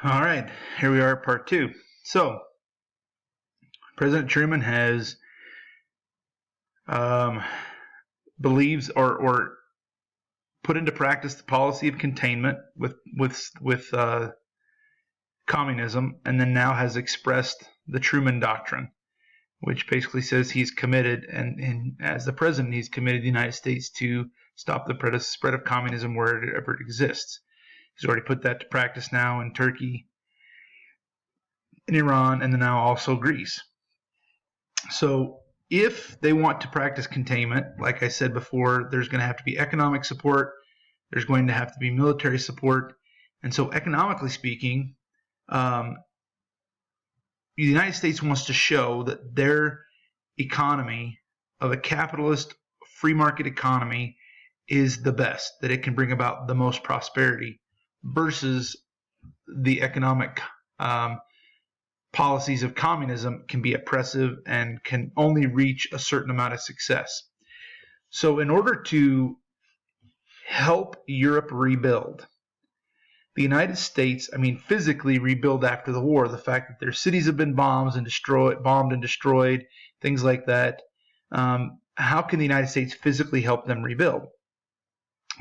All right, here we are at part two. So, President Truman has believes or put into practice the policy of containment with communism, and then now has expressed the Truman Doctrine, which basically says he's committed, and as the president, he's committed the United States to stop the spread of communism wherever it exists. He's already put that to practice now in Turkey, in Iran, and then now also Greece. So if they want to practice containment, like I said before, there's going to have to be economic support, there's going to have to be military support, and so economically speaking, the United States wants to show that their economy of a capitalist free market economy is the best, that it can bring about the most prosperity versus the economic policies of communism can be oppressive and can only reach a certain amount of success. So in order to help Europe rebuild, the United States, physically rebuild after the war, the fact that their cities have been bombed and destroyed, things like that, how can the United States physically help them rebuild?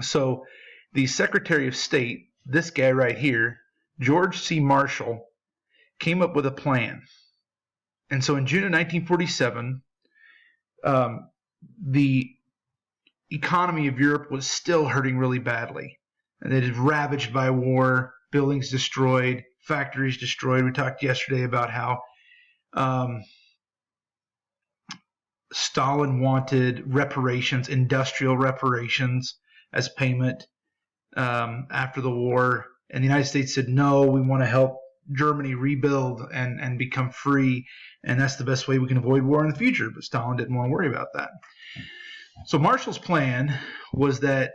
So the Secretary of State, this guy right here, George C. Marshall, came up with a plan. And so in June of 1947, the economy of Europe was still hurting really badly. And it is ravaged by war, buildings destroyed, factories destroyed. We talked yesterday about how Stalin wanted reparations, industrial reparations, as payment after the war. And the United States said, no, we want to help Germany rebuild and become free, and that's the best way we can avoid war in the future. But Stalin didn't want to worry about that. So Marshall's plan was that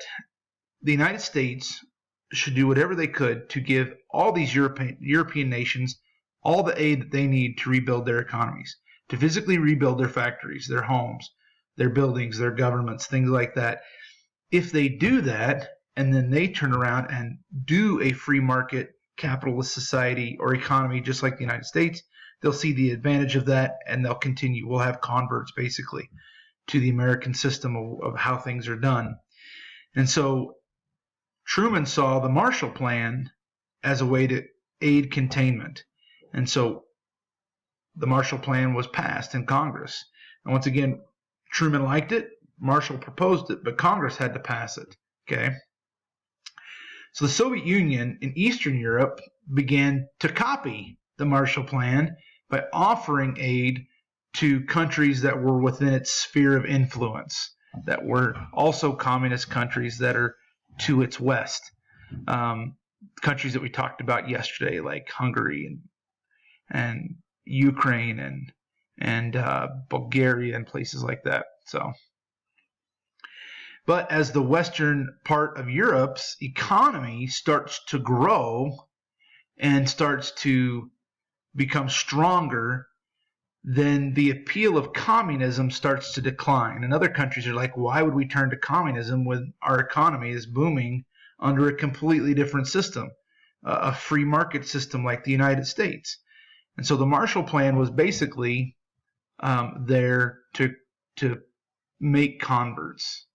the United States should do whatever they could to give all these European nations all the aid that they need to rebuild their economies, to physically rebuild their factories, their homes, their buildings, their governments, things like that. If they do that, and then they turn around and do a free market capitalist society or economy just like the United States, they'll see the advantage of that, and they'll continue. We'll have converts basically to the American system of how things are done. And so Truman saw the Marshall Plan as a way to aid containment. And so the Marshall Plan was passed in Congress. And once again, Truman liked it, Marshall proposed it, but Congress had to pass it. Okay. So the Soviet Union in Eastern Europe began to copy the Marshall Plan by offering aid to countries that were within its sphere of influence, that were also communist countries that are to its west. Countries that we talked about yesterday, like Hungary and Ukraine and Bulgaria and places like that. But as the western part of Europe's economy starts to grow and starts to become stronger, then the appeal of communism starts to decline. And other countries are like, why would we turn to communism when our economy is booming under a completely different system, a free market system like the United States? And so the Marshall Plan was basically there to make converts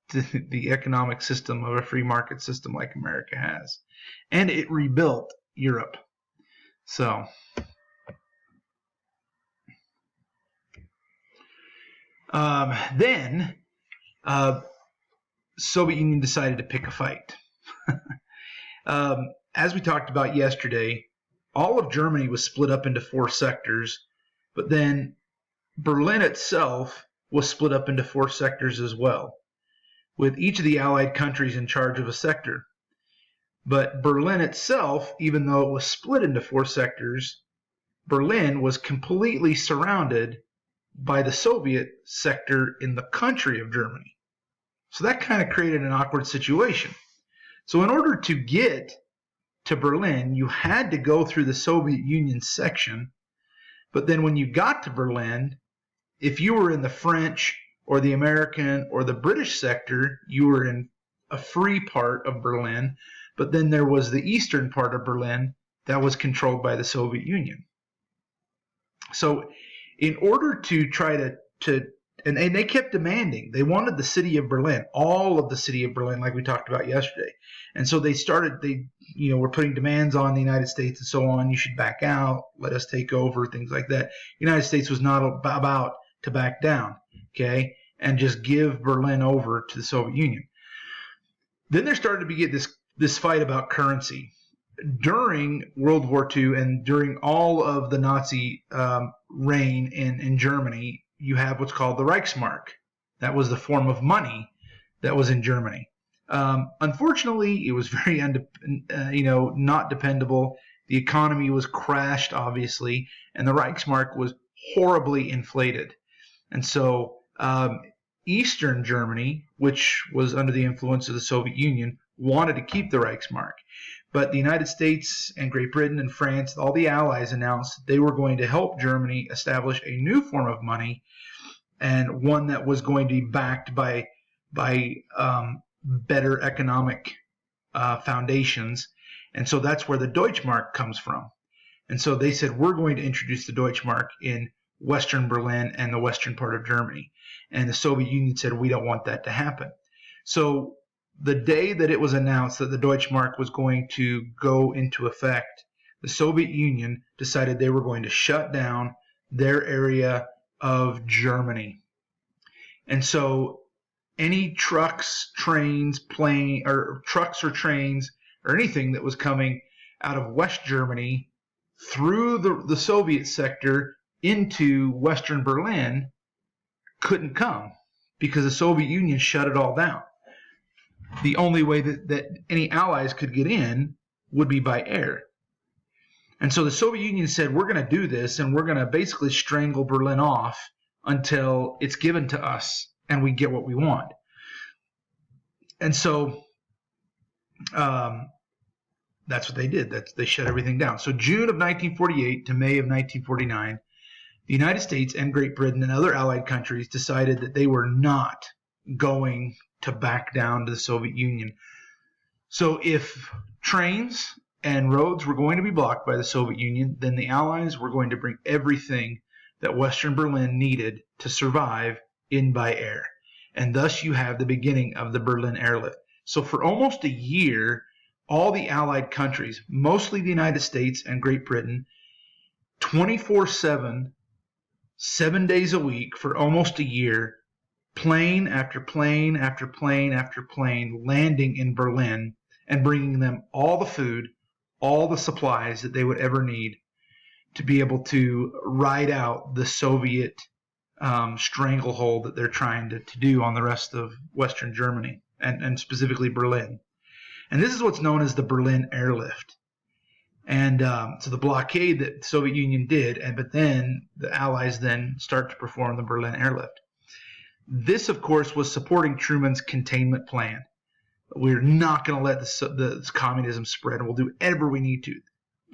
to the economic system of a free market system like America has. And it rebuilt Europe. So then Soviet Union decided to pick a fight. As we talked about yesterday, all of Germany was split up into 4 sectors, but then Berlin itself was split up into 4 sectors as well, with each of the Allied countries in charge of a sector. But Berlin itself, even though it was split into 4 sectors, Berlin was completely surrounded by the Soviet sector in the country of Germany. So that kind of created an awkward situation. So in order to get to Berlin, you had to go through the Soviet Union section, but then when you got to Berlin, if you were in the French or the American or the British sector, you were in a free part of Berlin, but then there was the eastern part of Berlin that was controlled by the Soviet Union. So in order to try to and they kept demanding, they wanted the city of Berlin, all of the city of Berlin, like we talked about yesterday. And so they were putting demands on the United States and so on. You should back out, let us take over, things like that. The United States was not about to back down, okay, and just give Berlin over to the Soviet Union. Then there started to get this fight about currency. During World War II and during all of the Nazi reign in Germany, you have what's called the Reichsmark. That was the form of money that was in Germany. Unfortunately, it was very not dependable. The economy was crashed, obviously, and the Reichsmark was horribly inflated. And so Eastern Germany, which was under the influence of the Soviet Union, wanted to keep the Reichsmark. But the United States and Great Britain and France, all the Allies, announced they were going to help Germany establish a new form of money, and one that was going to be backed by better economic foundations. And so that's where the Deutschmark comes from. And so they said, we're going to introduce the Deutschmark in Western Berlin and the western part of Germany. And the Soviet Union said, we don't want that to happen. So the day that it was announced that the Deutschmark was going to go into effect, the Soviet Union decided they were going to shut down their area of Germany. And so any trucks, trains, trucks or trains or anything that was coming out of West Germany through the Soviet sector into Western Berlin couldn't come because the Soviet Union shut it all down. The only way that any allies could get in would be by air. And so the Soviet Union said, we're going to do this, and we're going to basically strangle Berlin off until it's given to us and we get what we want. And so that's what they did. They shut everything down. So June of 1948 to May of 1949, the United States and Great Britain and other allied countries decided that they were not going to back down to the Soviet Union. So if trains and roads were going to be blocked by the Soviet Union, then the Allies were going to bring everything that Western Berlin needed to survive in by air. And thus you have the beginning of the Berlin airlift. So for almost a year, all the Allied countries, mostly the United States and Great Britain, 24/7, 7 days a week for almost a year, plane after plane after plane after plane landing in Berlin and bringing them all the food, all the supplies that they would ever need to be able to ride out the Soviet stranglehold that they're trying to do on the rest of Western Germany and specifically Berlin. And this is what's known as the Berlin airlift. And so the blockade that the Soviet Union did, but then the Allies then start to perform the Berlin airlift. This, of course, was supporting Truman's containment plan. We're not going to let the communism spread, and we'll do whatever we need to.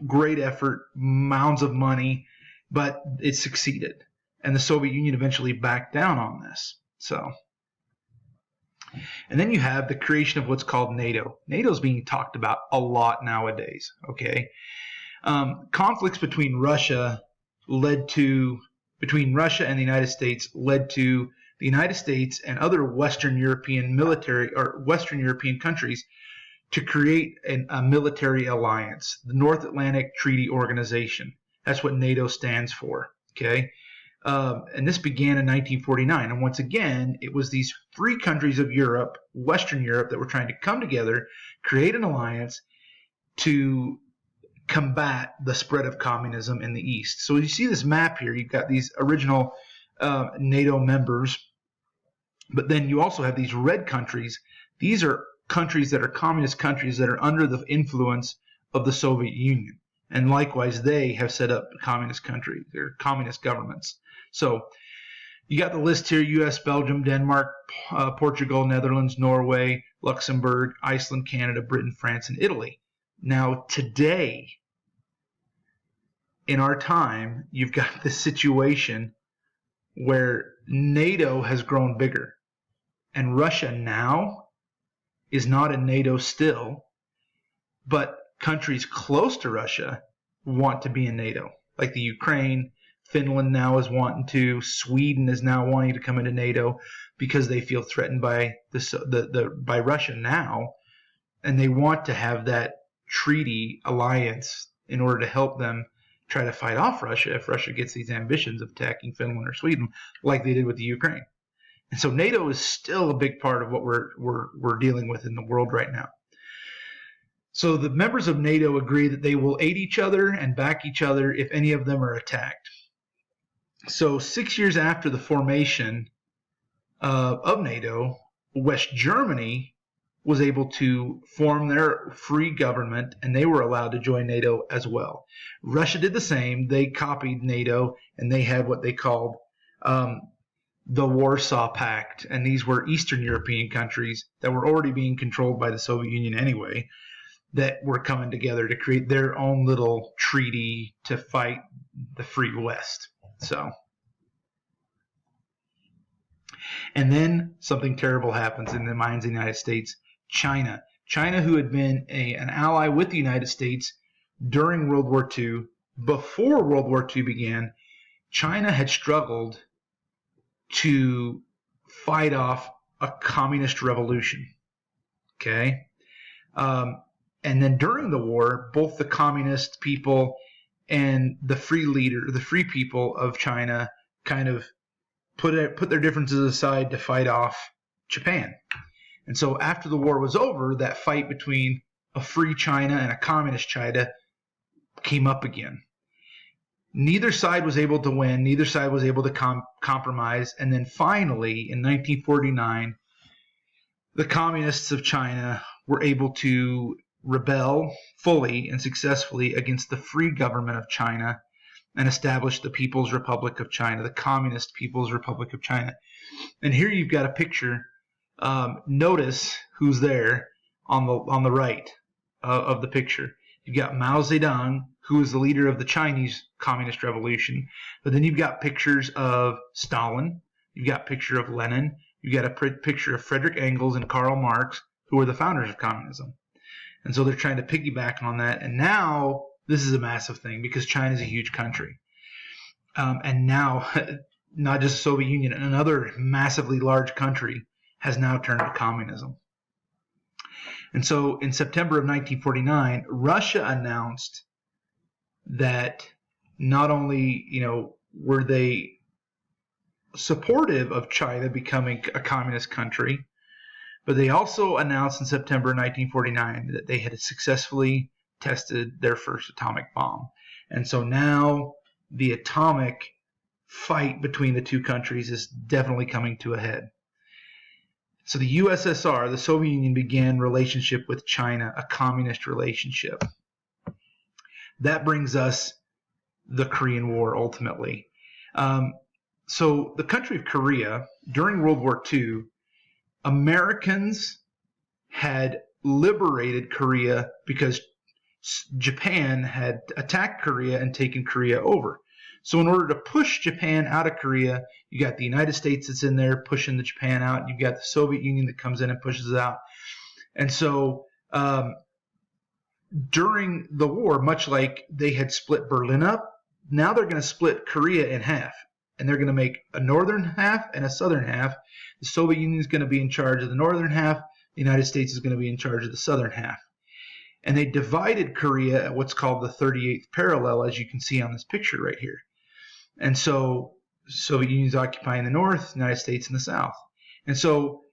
Great effort, mounds of money, but it succeeded. And the Soviet Union eventually backed down on this. And then you have the creation of what's called NATO. NATO is being talked about a lot nowadays. Okay, conflicts between Russia and the United States led to the United States and other Western European countries to create a military alliance, the North Atlantic Treaty Organization. That's what NATO stands for. Okay. And this began in 1949. And once again, it was these free countries of Europe, Western Europe, that were trying to come together, create an alliance to combat the spread of communism in the East. So you see this map here, you've got these original NATO members, but then you also have these red countries. These are countries that are communist countries that are under the influence of the Soviet Union. And likewise, they have set up communist countries. They're communist governments. So you got the list here: U.S., Belgium, Denmark, Portugal, Netherlands, Norway, Luxembourg, Iceland, Canada, Britain, France, and Italy. Now, today, in our time, you've got this situation where NATO has grown bigger. And Russia now is not in NATO still, but countries close to Russia want to be in NATO, like the Ukraine. Finland now is wanting to. Sweden is now wanting to come into NATO because they feel threatened by by Russia now, and they want to have that treaty alliance in order to help them try to fight off Russia if Russia gets these ambitions of attacking Finland or Sweden, like they did with the Ukraine. And so NATO is still a big part of what we're dealing with in the world right now. So the members of NATO agree that they will aid each other and back each other if any of them are attacked. So 6 years after the formation of NATO, West Germany was able to form their free government, and they were allowed to join NATO as well. Russia did the same. They copied NATO, and they had what they called the Warsaw Pact, and these were Eastern European countries that were already being controlled by the Soviet Union anyway, that were coming together to create their own little treaty to fight the free West. So, and then something terrible happens in the minds of the United States. China, who had been an ally with the United States during World War II, before World War II began, China had struggled to fight off a communist revolution. Okay? And then during the war, both the communist people and the free people of China kind of put their differences aside to fight off Japan. And so after the war was over, that fight between a free China and a communist China came up again. Neither side was able to win. Neither side was able to compromise. And then finally, in 1949, the communists of China were able to rebel fully and successfully against the free government of China and establish the People's Republic of China, the Communist People's Republic of China. And here you've got a picture. Notice who's there on the right of the picture. You've got Mao Zedong, who is the leader of the Chinese Communist Revolution. But then you've got pictures of Stalin. You've got a picture of Lenin. You've got a picture of Frederick Engels and Karl Marx, who were the founders of communism. And so they're trying to piggyback on that. And now this is a massive thing because China is a huge country. And now, not just the Soviet Union, another massively large country has now turned to communism. And so in September of 1949, Russia announced that not only, were they supportive of China becoming a communist country, but they also announced in September 1949 that they had successfully tested their first atomic bomb. And so now the atomic fight between the two countries is definitely coming to a head. So the USSR, the Soviet Union, began relationship with China, a communist relationship. That brings us the Korean War ultimately. So the country of Korea, during World War II, Americans had liberated Korea because Japan had attacked Korea and taken Korea over. So in order to push Japan out of Korea, you got the United States that's in there pushing the Japan out. You've got the Soviet Union that comes in and pushes it out. And so during the war, much like they had split Berlin up, now they're going to split Korea in half. And they're going to make a northern half and a southern half. The Soviet Union is going to be in charge of the northern half. The United States is going to be in charge of the southern half. And they divided Korea at what's called the 38th parallel, as you can see on this picture right here. And so Soviet Union is occupying the north, United States in the south. And so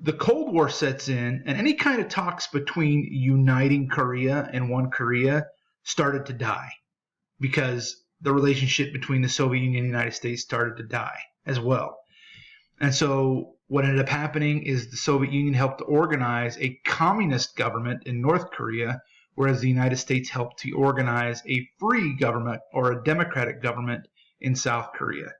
the Cold War sets in, and any kind of talks between uniting Korea and one Korea started to die because the relationship between the Soviet Union and the United States started to die as well. And so what ended up happening is the Soviet Union helped to organize a communist government in North Korea, whereas the United States helped to organize a free government or a democratic government in South Korea.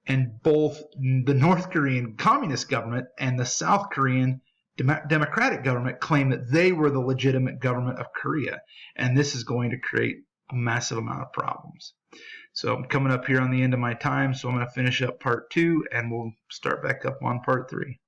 And both the North Korean communist government and the South Korean democratic government claim that they were the legitimate government of Korea. And this is going to create a massive amount of problems. So I'm coming up here on the end of my time, so I'm going to finish up part 2, and we'll start back up on part 3.